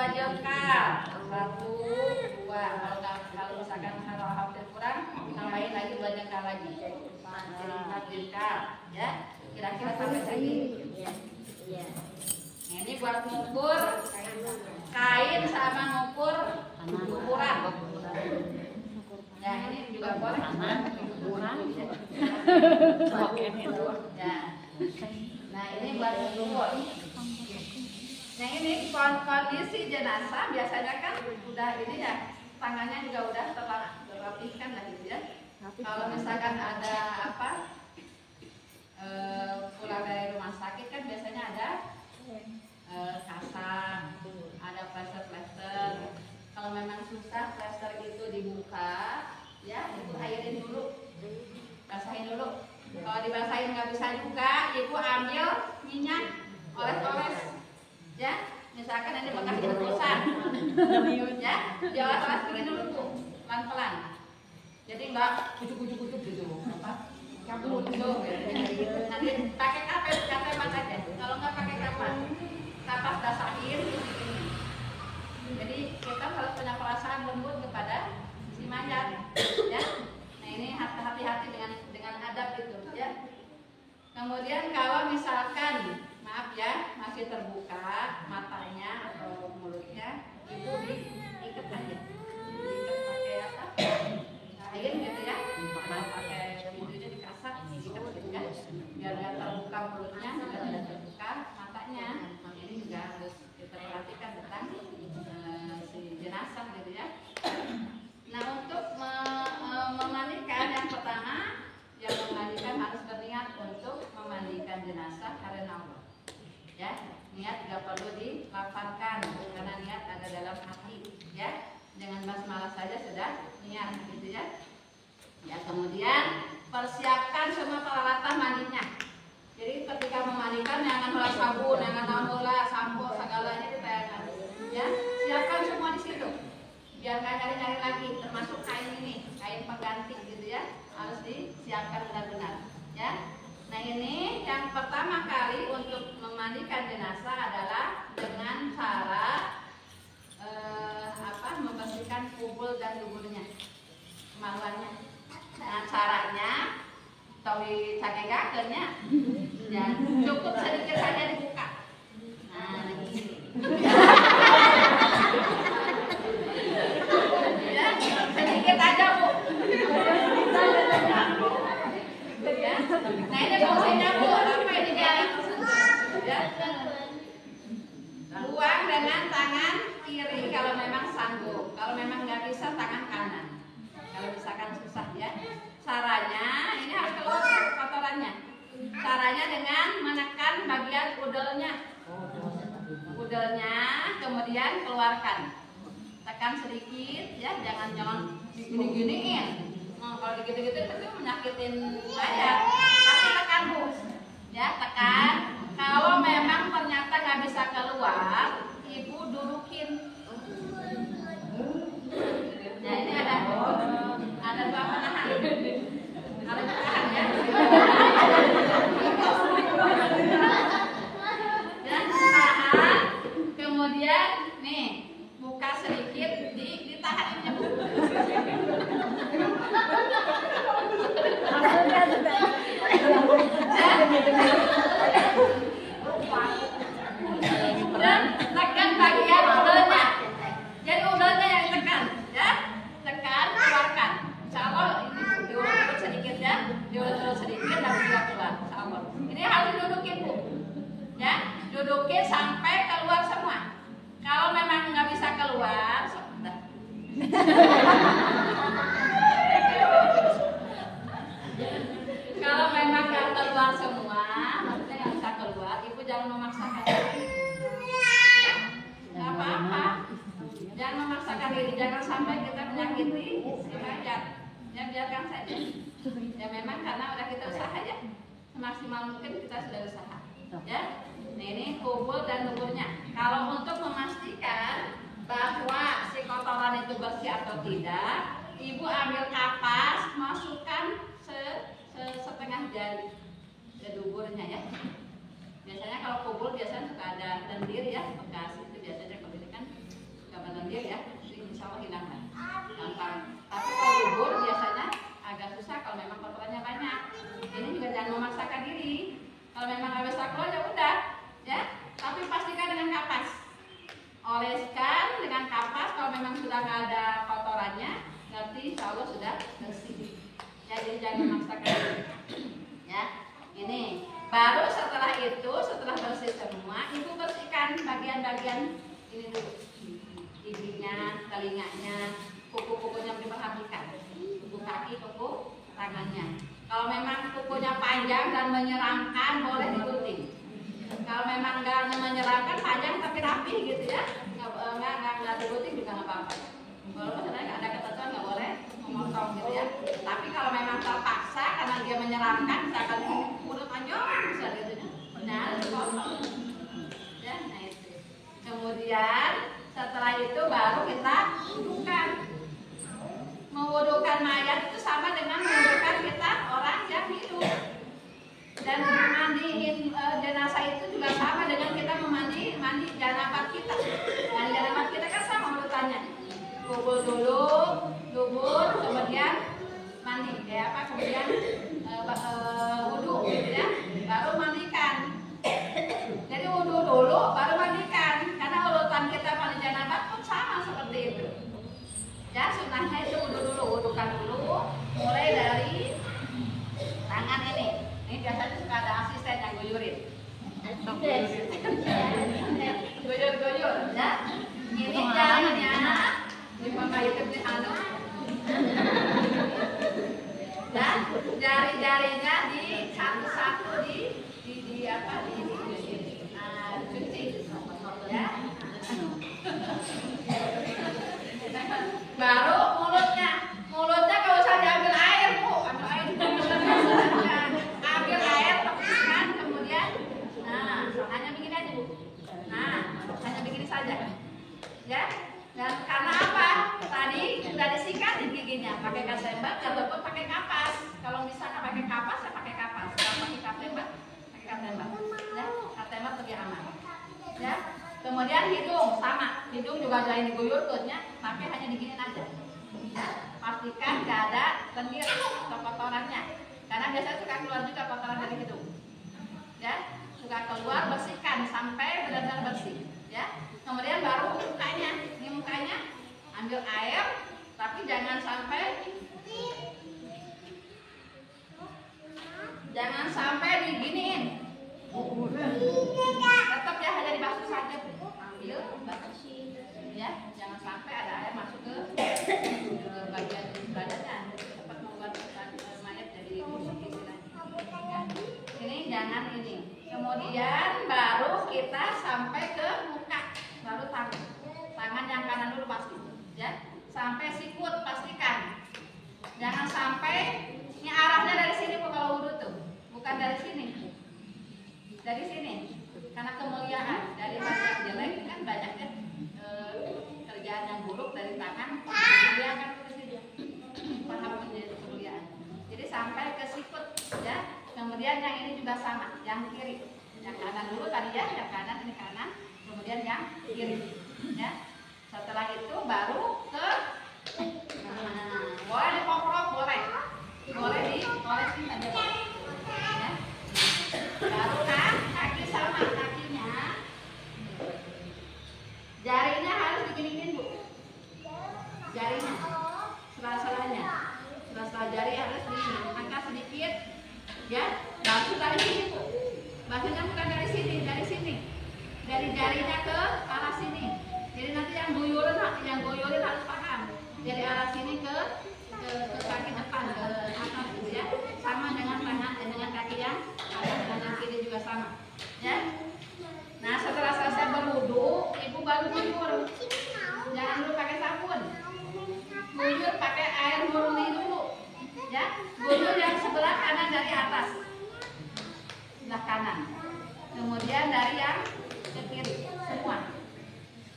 2 jengkal, 1, 2. Kalau misalkan kalau hampir kurang, tambahin lagi 2 jengkal lagi. Jadi 4 jengkal, ya. Kira-kira sampai segini. Nah, ini buat ngukur kain sama ngukur ukuran. Ya, ini juga boleh. Ukuran. Ya. Nah, ini buat ngukur. Nah, ini kondisi jenazah biasanya kan udah ini ya, tangannya juga udah terrapihkan lah gitu ya. Kalau misalkan ada apa pulang dari rumah sakit kan biasanya ada kasang, ada plester. Kalau memang susah plester itu dibuka, ya ibu airin dulu, basahin dulu. Kalau dibasahin nggak bisa juga, ibu ambil minyak, oles-oles, ya. Misalkan ini bekas rebusan, ya, dioles-oles kering dulu tuh, pelan-pelan. Jadi nggak kucuk-kucuk gitu, apa? Kabut gitu. Nanti pakai kapas aja. Kalau nggak pakai kapas basahin. Jadi kita harus punya perasaan lembut kepada si mayat, ya. Nah ini hati-hati dengan adab itu, ya. Kemudian kalau misalkan maaf ya masih terbuka matanya atau mulutnya, itu diikat aja, diikat pakai apa? Kain gitu ya, pakai itunya dikasak, diikat gitu ya, biar nggak terbuka mulutnya, biar tidak terbuka matanya. Ini juga harus kita perhatikan tentang si jenazah gitu ya. Nah untuk memandikan yang pertama, yang memandikan harus berniat untuk memandikan jenazah karena Allah. Ya, niat tidak perlu dilafalkan karena niat ada dalam hati. Ya, dengan basmalah saja sudah niat gitu ya. Ya kemudian persiapkan semua peralatan mandinya. Jadi ketika memandikan jangan ulah sabun, jangan ulah sampo segalanya ditayangkan. Ya, siapkan semua di situ. Biar nggak cari-cari lagi, termasuk kain ini, kain pengganti gitu ya, harus disiapkan benar-benar. Ya, nah ini yang pertama kali untuk memandikan jenazah adalah dengan cara membersihkan kubul dan duburnya, kemaluannya. Dengan caranya, tawi cakegakernya, ya cukup sedikit saja dibuka. Nah, ini. Sedikit aja Bu. Ya. Nah ini fungsinya Bu, apa ini ya? Buang dengan tangan kiri kalau memang sanggup. Kalau memang nggak bisa tangan kanan. Kalau misalkan susah ya. Caranya ini harus keluar kotorannya. Caranya dengan menekan bagian udelnya. Udelnya kemudian keluarkan. Tekan sedikit ya, jangan gini-giniin. Kalau gitu-gitu itu menyakitin saya. Tapi tekan Bu, ya tekan. Kalau memang ternyata nggak bisa keluar, ibu dudukin. Nah ini ada dua penahan. Ada penahan ya. Dan tahan. Kemudian nih. Buka sedikit, ditahaninnya Bu. Dan tekan bagian udelnya. Jadi udelnya yang tekan, ya. Tekan, keluarkan. Insya Allah ini diulur-ulur sedikit ya, diulur-ulur sedikit dan sudah keluar. Insya Allah. Ini harus didudukin Bu, ya. Dudukin sampai keluar semua. Kalau memang nggak bisa keluar, sudah. Kalau memang nggak keluar semua, maksudnya nggak bisa keluar, ibu jangan memaksakan. Nggak apa-apa, jangan memaksakan diri, jangan sampai kita menyakiti si mayat. Ya biarkan saja. Ya memang karena udah kita usaha ya, semaksimal mungkin kita sudah usaha. Ya. Nah ini kubul dan duburnya. Kalau untuk memastikan bahwa si kotoran itu bersih atau tidak, ibu ambil kapas, masukkan setengah jari ke duburnya ya. Biasanya kalau kubul biasanya suka ada lendir ya, bekas itu biasanya kalau ini kan banjir ya, insya Allah hilang lah, gampang. Tapi kalau bubur biasanya agak susah kalau memang kotorannya banyak. Ini juga jangan memaksakan diri. Kalau memang nggak bisa keluar ya udah, ya. Tapi pastikan dengan kapas. Oleskan dengan kapas. Kalau memang sudah nggak ada kotorannya, nanti insya Allah sudah bersih. Ya, jadi jangan memaksakan diri. Ya, ini. Baru setelah itu, setelah bersih semua, ibu bersihkan bagian-bagian ini dulu, giginya, telinganya, kuku-kukunya diperhatikan, kuku kaki, kuku tangannya. Kalau memang kukunya panjang dan menyeramkan, boleh digunting. Kalau memang nggak menyeramkan, panjang tapi rapi gitu ya, nggak digunting juga nggak apa-apa. Walaupun sebenarnya nggak ada ketentuan nggak boleh memotong gitu ya. Tapi kalau memang terpaksa karena dia menyeramkan, misalkan udah panjang bisa gitu ya. Nah, dipotong. Ya, nah itu. Kemudian setelah itu baru kita wudukan. Mewudukan mayat itu sama dengan mewudukan kita orang yang hidup. Dan mandiin jenazah itu juga sama dengan kita mandi janabat kita. Dan janabat kita kan sama urutannya. Kubur dulu, dubur, kemudian mandi, kemudian wudu, gitu ya, baru mandikan. Jadi wudu dulu, baru mandikan, karena urutan kita mandi janabat pun sama seperti itu. Ya, sunnahnya itu wudu dulu, wudukan dulu, mulai dari tangan ini. Ini biasanya suka ada asisten yang guyurin. Guyur, ya. Ini jarinya. Dipakai itu di anu. Dan jari-jarinya di satu-satu di cuci. Ya. Baru mulutnya kalau usah diambil air, Bu. Ambil air, tepuskan, kemudian hanya begini aja, Bu. Hanya begini saja. Ya. Dan karena apa? Tadi sudah disikat di giginya pakai kat tembak ataupun pakai kapas. Kalau misalnya pakai kapas, ya pakai kapas. Kalau pakai kat tembak, pakai kat tembak. Ya, kat tembak lebih aman. Ya. Kemudian hidung sama, hidung juga jangan diguyur tutnya, tapi hanya diginin aja. Ya. Pastikan nggak ada lendir atau kotorannya, karena biasanya suka keluar juga kotoran dari hidung. Ya, suka keluar, bersihkan sampai benar-benar bersih. Ya. Kemudian baru mukanya, ini mukanya ambil air, tapi jangan sampai diginiin. Tetap ya hanya dibasuh saja, ambil basuh, ya jangan sampai ada air masuk ke bagian badannya, cepat membuat mayat jadi busuk istilahnya. Ini jangan ini. Kemudian baru kita sampai ke muka. Baru tangan yang kanan dulu pasti, ya sampai sikut pastikan, jangan sampai ini arahnya dari sini Bu kalau wudhu tuh, bukan dari sini, karena kemuliaan dari banyak jelek kan banyaknya kerjaan yang buruk dari tangan, kemuliaan ke sini, paham menjadi kemuliaan. Jadi sampai ke sikut, ya. Kemudian yang ini juga sama, yang kiri, yang kanan dulu tadi ya, yang kanan ini kanan. Kemudian yang kiri, ya. Setelah itu baru ke boleh dipoprok, boleh diolesin aja boleh. Ya. Baru kan kaki sama kakinya, jarinya harus diginiin Bu, jarinya, sela-selanya jari harus diangkat sedikit, ya. Basuh dari sini Bu, basuhnya bukan dari sini, dari jarinya ke arah sini. Jadi nanti yang guyurin harus paham. Dari arah sini ke kaki depan, ke atas gitu ya. Sama dengan tangan dan dengan kaki yang kanan dan yang kiri juga sama. Ya. Nah setelah selesai berwudu, ibu baru guyur. Jangan dulu pakai sabun. Guyur pakai air murni dulu. Ya. Guyur yang sebelah kanan dari atas. Sebelah kanan. Kemudian dari yang ke kiri semua.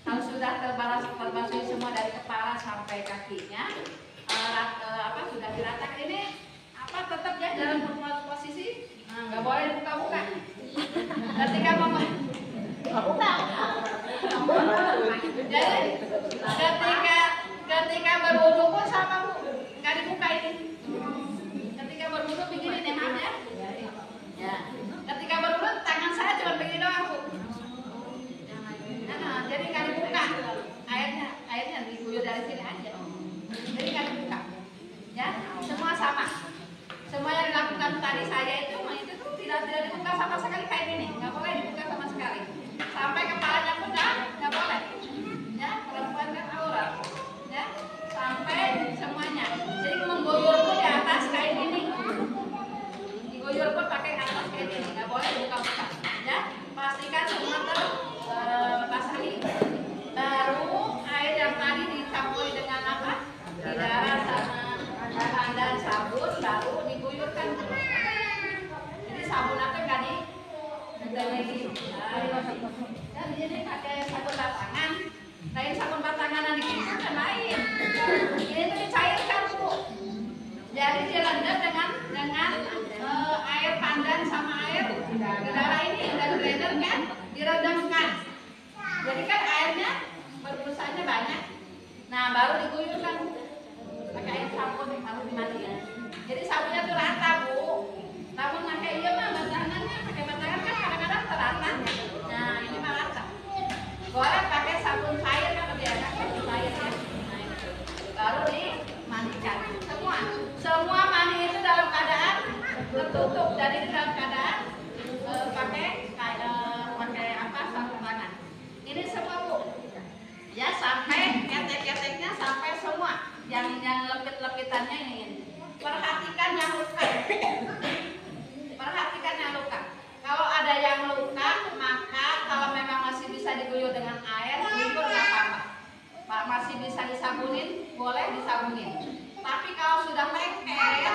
Kalau sudah terbasuh semua dari kepala sampai kakinya, sudah diratakan ini tetap ya dalam posisi nggak boleh dibuka-buka. Ketika mau buka, jadi lagi. Dan di sini pakai sabun batangan. Lain sabun batangan yang dikirim kan lain. Ini tuh dicairkan Bu. Jadi direndam dengan air pandan sama air darah ini udah blender kan, direndamkan. Jadi kan airnya berbusanya banyak. Nah baru diguyurkan pakai air sabun harus dimandiin. Jadi sabunnya tuh rata Bu. Namun pakai iya mah batangannya pakai batangan kan kadang-kadang terata. Nah ini mah rata. Boleh pakai sabun cair kan lebih enak sabun cair ya. Nah ini baru dimandikan semua mani itu dalam keadaan tertutup. Jadi dalam keadaan pakai apa sabun tangan. Ini semua Bu. Ya sampai ketek-keteknya sampai semua yang lepit-lepitannya ini. Perhatikan yang luka. Perhatikan yang luka. Kalau ada yang luka, maka kalau memang masih bisa diguyur dengan air, guyur nggak apa-apa. Pak masih bisa disabunin, boleh disabunin. Tapi kalau sudah lengket,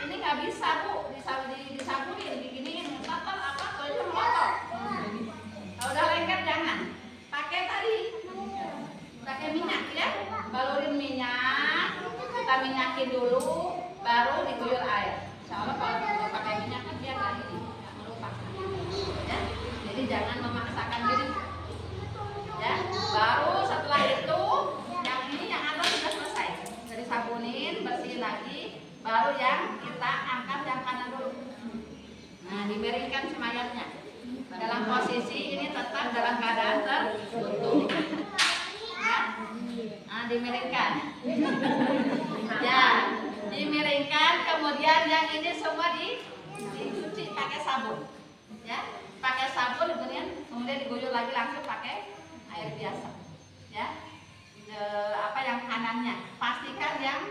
ini nggak bisa Bu, disabunin, diginiin, kotor apa, kulitnya kotor. Kalau udah lengket jangan. Pakai minyak ya, balurin minyak, kita minyakin dulu, baru diguyur air. Insya Allah kalau pakai minyak kan biar nggak ini, nggak melupakan. Ya, jadi jangan memaksakan diri. Ya, baru setelah itu yang atas sudah selesai. Jadi sabunin, bersihin lagi, baru yang kita angkat yang kanan dulu. Nah, dimiringkan si mayatnya. Dalam posisi ini tetap dalam keadaan tertutup. Ya, nah, dimiringkan. Ya, dimiringkan. Kemudian yang ini semua dicuci pakai sabun. Ya, pakai sabun kemudian diguyur lagi langsung pakai air biasa. Ya. Apa yang kanannya, pastikan yang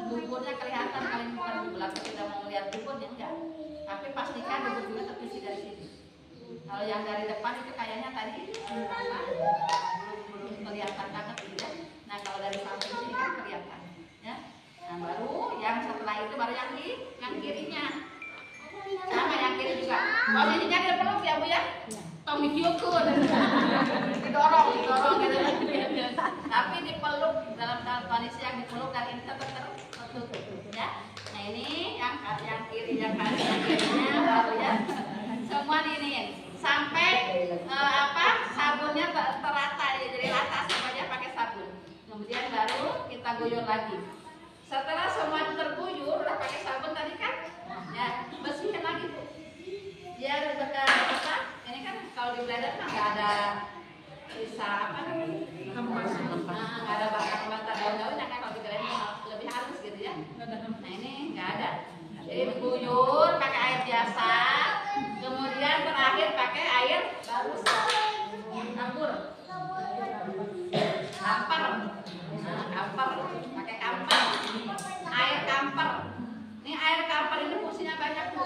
buburnya kelihatan. Kalian bukan di belakang kita mau lihat buburnya enggak, tapi pastikan buburnya tercuci dari sini. Kalau yang dari depan itu kayaknya tadi belum kelihatan banget gitu ya. Nah kalau dari samping sini kan kelihatan ya. Nah baru yang setelah itu baru yang kirinya sama, yang kiri juga posisinya dia peluk ya Bu ya. Tommy Kyoko didorong gitu. Tapi dipeluk dalam kondisi yang dipeluk dan ini tetap tertutup ya. Nah ini yang kiri, yang kanan, yang kirinya baru ya. Semua ini sampai sabunnya terata ya, jadi rata semuanya pakai sabun. Kemudian baru kita guyur lagi. Setelah semua terguyur udah pakai sabun tadi kan, ya bersihin lagi Bu. Biar bekas apa? Ini kan kalau di blender kan nggak ada sisa apa namanya? Nggak ada bakar-bakar daun-daunnya kan, kalau di blender lebih halus gitu ya. Nah ini nggak ada. Jadi diguyur pakai air biasa, kemudian terakhir pakai air baru campur kamper. Nah, kamper pakai kamper. Air kamper. Ini air kamper ini fungsinya banyak Bu.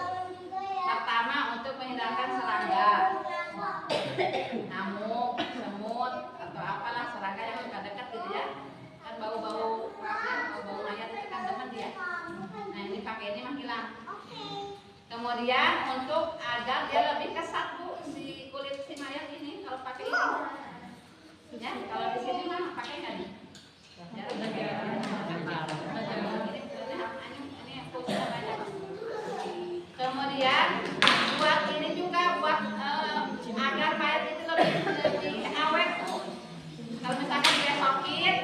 Pertama untuk menghindarkan serangga, nyamuk, semut atau apalah serangga yang dekat-dekat gitu ya. Kan bau-bau mayat itu kan demen dia. Nah ini pakai ini mah hilang. Kemudian untuk agar dia lebih kesat Bu si kulit si mayat ini kalau pakai ini. Ya kalau di sini mah pakai nggak nih? Ya ini fungsinya banyak. Kemudian buat ini juga buat agar mayat itu lebih awet Bu. Kalau misalkan dia sakit,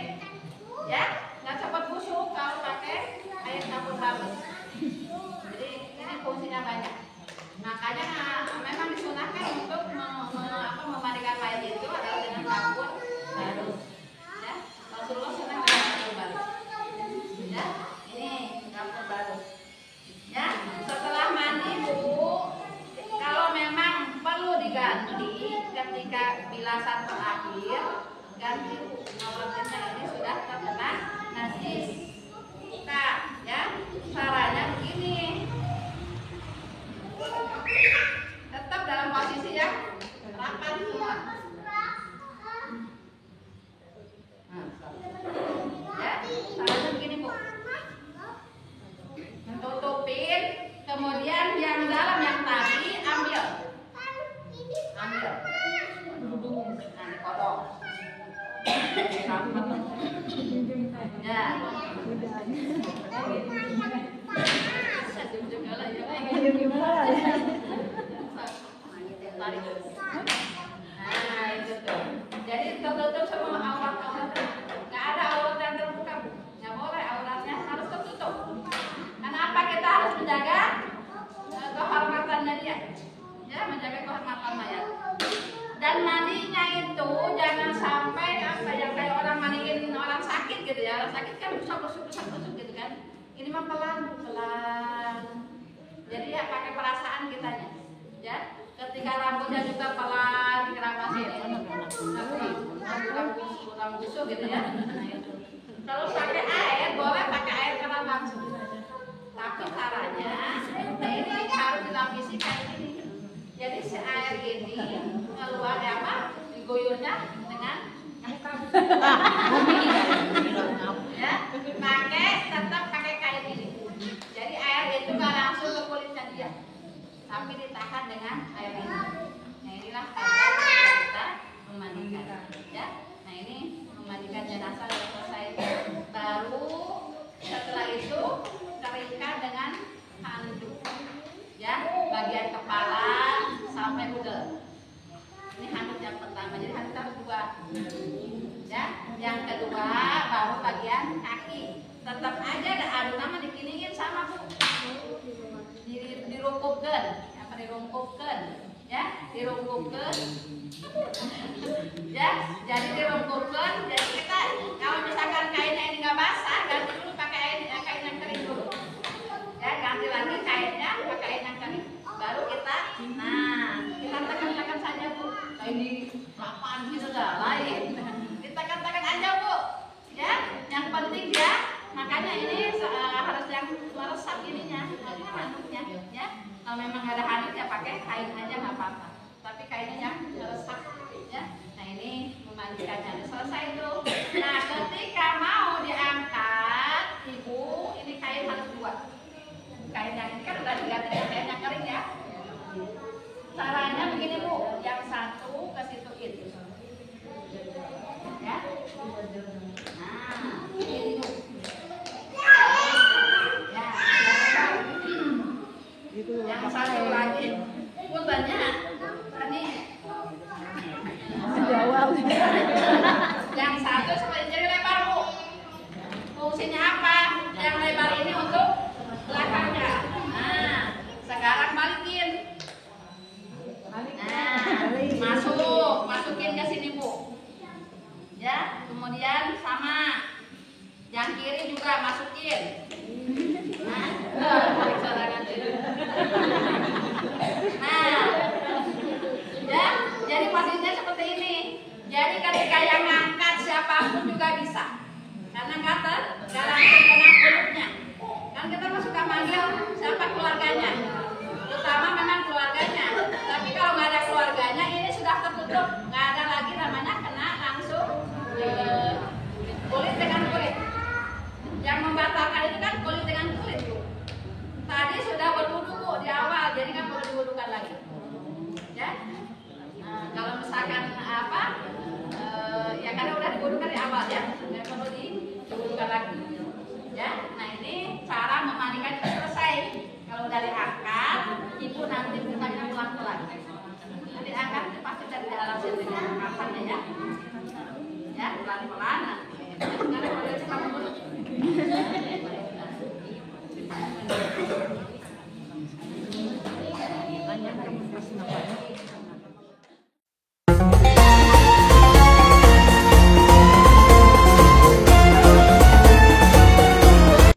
ya nggak cepat busuk kalau pakai air campur bagus. Jadi ini fungsinya banyak. Makanya memang disunahkan untuk memandikan mayat itu adalah dengan sabun baru. Ya, Rasulullah sunah dengan sabun baru. Ya, ini campur baru. Ya, setelah mandi Bu, kalau memang perlu diganti ketika bilasan terakhir, ganti Bu. Awalnya ini sudah terkena najis. Buka, ya. Caranya begini. Tetap dalam posisi yang rapat semua. Ya, caranya begini Bu. Tutupin, kemudian yang dalam yang tadi ambil. Ya. Nah, itu tuh. Jadi tertutup semua aurat-aurat. Nggak ada aurat yang terbuka, Bu. Nggak boleh, auratnya harus tertutup. Kenapa kita harus menjaga kehormatannya dia? Ya, menjaga kehormatan mayat. Dan mandinya itu jangan sampai apa yang kayak orang mandiin orang sakit gitu ya. Orang sakit kan busuk gitu kan. Ini mah pelan. Jadi ya pakai perasaan kitanya. Ya, ketika rambutnya juga pelan dikeramasin kurang busuk gitu ya. Kalau pakai air boleh pakai air keran langsung. Tapi caranya ini harus dilapisi kayak gini. Jadi si air ini keluar apa? Diguyurnya dengan ya, tetap pakai kain ini. Jadi air itu nggak langsung ke kulitnya dia, tapi ditahan dengan air ini. Nah inilah cara kita memandikan. Ya, nah ini memandikan jenazah sudah selesai. Baru setelah itu keringkan dengan handuk. Ya, bagian kepala sampai udel. Ini handuk yang pertama. Jadi handuk harus dua. Ya, yang kedua baru bagian kaki. Tetap aja ada adonan dikiningin sama Bu. Dirungkupkan, apa dirungkupkan? Ya, dirungkupkan. Ya, jadi dirungkupkan. Jadi kita kalau misalkan kainnya ini nggak basah, ganti dulu pakai kain yang kering dulu. Ya, ganti lagi kainnya pakai kain yang kering. Baru kita, kita tekan-tekan saja Bu. Kain di lapan gitu dah, lain. Ditekan-tekan aja Bu. Ya, yang penting ya. Makanya ini harus yang meresap ininya, handuknya. Ya, kalau memang ada handuk ya pakai kain aja nggak apa-apa. Tapi kainnya yang meresap. Ya, nah ini memandikannya selesai itu. Nah, ketika mau diangkat, Ibu, ini kain harus dua. Kain yang ini kan udah diganti kain yang kering ya. Caranya begini Bu, yang satu ke situ itu. Ya. Nah, ini Bu. Ya. Yang satu lagi, puntennya ini. Yang satu seperti jadi lebar Bu. Fungsinya apa? Yang lebar ini untuk belakangnya. Nah, sekarang balikin. Nah, masukin ke sini Bu. Ya, kemudian sama. Yang kiri juga masukin. Nah, ya, jadi posisinya seperti ini. Jadi ketika yang ngangkat siapapun juga bisa. Karena nggak langsung kena kulitnya. Kan kita mah suka manggil siapa keluarganya. Terutama memang keluarganya. Tapi kalau nggak ada keluarganya, ini sudah tertutup. Nggak ada lagi namanya kena langsung kulit dengan kulit. Yang membatalkan itu kan kulit dengan kulit Bu. Tadi sudah berwudu Bu di awal, jadi kan perlu diwudukan lagi. Ya. Nah, kalau misalkan apa? Ya karena udah diwudukan di awal ya, nggak perlu diwudukan lagi. Ya. Nah ini cara memandikan itu selesai. Kalau udah diangkat, Ibu nanti minta pelan-pelan. Nanti angkat pasti dari dalam sini kapannya ya. Ya pelan-pelan.